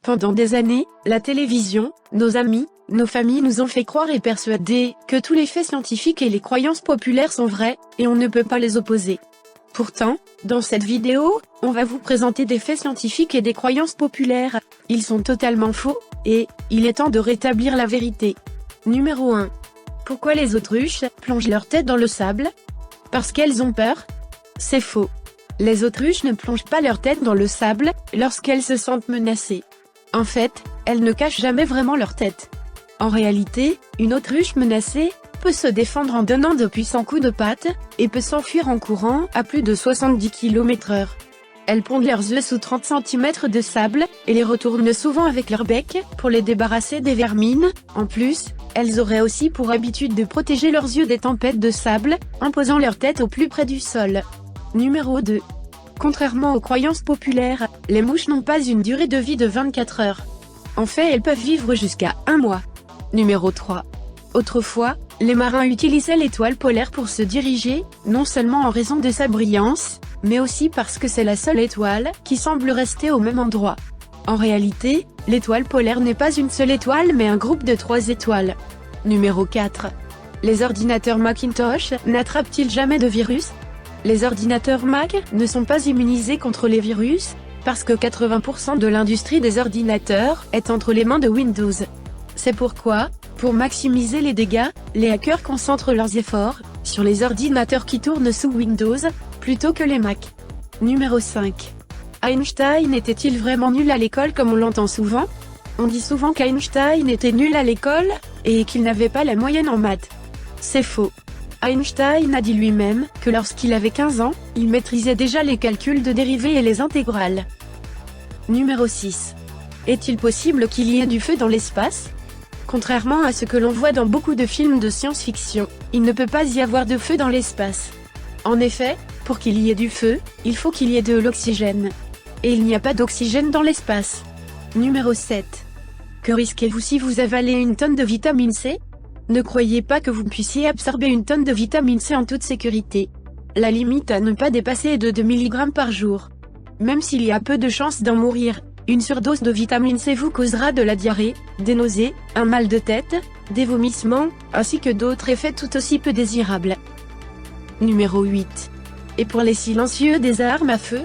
Pendant des années, la télévision, nos amis, nos familles nous ont fait croire et persuader que tous les faits scientifiques et les croyances populaires sont vrais, et on ne peut pas les opposer. Pourtant, dans cette vidéo, on va vous présenter des faits scientifiques et des croyances populaires. Ils sont totalement faux, et il est temps de rétablir la vérité. Numéro 1. Pourquoi les autruches plongent leur tête dans le sable? Parce qu'elles ont peur? C'est faux. Les autruches ne plongent pas leur tête dans le sable lorsqu'elles se sentent menacées. En fait, elles ne cachent jamais vraiment leur tête. En réalité, une autruche menacée peut se défendre en donnant de puissants coups de patte, et peut s'enfuir en courant à plus de 70 km/h. Elles pondent leurs œufs sous 30 cm de sable, et les retournent souvent avec leur bec, pour les débarrasser des vermines. En plus, elles auraient aussi pour habitude de protéger leurs yeux des tempêtes de sable, en posant leur tête au plus près du sol. Numéro 2. Contrairement aux croyances populaires, les mouches n'ont pas une durée de vie de 24 heures. En fait, elles peuvent vivre jusqu'à 1 mois. Numéro 3. Autrefois, les marins utilisaient l'étoile polaire pour se diriger, non seulement en raison de sa brillance, mais aussi parce que c'est la seule étoile qui semble rester au même endroit. En réalité, l'étoile polaire n'est pas une seule étoile mais un groupe de 3 étoiles. Numéro 4. Les ordinateurs Macintosh n'attrapent-ils jamais de virus? Les ordinateurs Mac ne sont pas immunisés contre les virus, parce que 80% de l'industrie des ordinateurs est entre les mains de Windows. C'est pourquoi, pour maximiser les dégâts, les hackers concentrent leurs efforts sur les ordinateurs qui tournent sous Windows, plutôt que les Mac. Numéro 5. Einstein était-il vraiment nul à l'école comme on l'entend souvent? On dit souvent qu'Einstein était nul à l'école, et qu'il n'avait pas la moyenne en maths. C'est faux. Einstein a dit lui-même que lorsqu'il avait 15 ans, il maîtrisait déjà les calculs de dérivées et les intégrales. Numéro 6. Est-il possible qu'il y ait du feu dans l'espace? Contrairement à ce que l'on voit dans beaucoup de films de science-fiction, il ne peut pas y avoir de feu dans l'espace. En effet, pour qu'il y ait du feu, il faut qu'il y ait de l'oxygène. Et il n'y a pas d'oxygène dans l'espace. Numéro 7. Que risquez-vous si vous avalez une tonne de vitamine C? Ne croyez pas que vous puissiez absorber une tonne de vitamine C en toute sécurité. La limite à ne pas dépasser est de 2 mg par jour. Même s'il y a peu de chances d'en mourir, une surdose de vitamine C vous causera de la diarrhée, des nausées, un mal de tête, des vomissements, ainsi que d'autres effets tout aussi peu désirables. Numéro 8. Et pour les silencieux des armes à feu?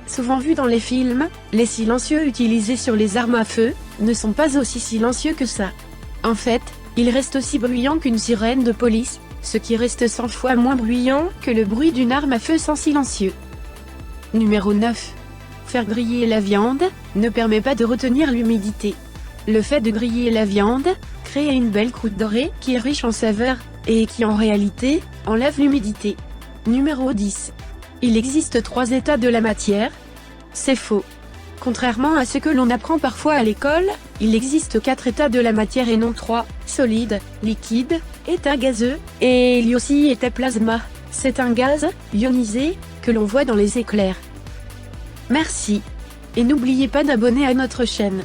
Souvent vus dans les films, les silencieux utilisés sur les armes à feu ne sont pas aussi silencieux que ça. En fait, ils restent aussi bruyants qu'une sirène de police, ce qui reste 100 fois moins bruyant que le bruit d'une arme à feu sans silencieux. Numéro 9. Faire griller la viande ne permet pas de retenir l'humidité. Le fait de griller la viande crée une belle croûte dorée qui est riche en saveurs, et qui en réalité enlève l'humidité. Numéro 10. Il existe 3 états de la matière? C'est faux. Contrairement à ce que l'on apprend parfois à l'école, il existe 4 états de la matière et non 3, solide, liquide, état gazeux, et il y a aussi état plasma. C'est un gaz, ionisé, que l'on voit dans les éclairs. Merci. Et n'oubliez pas d'abonner à notre chaîne.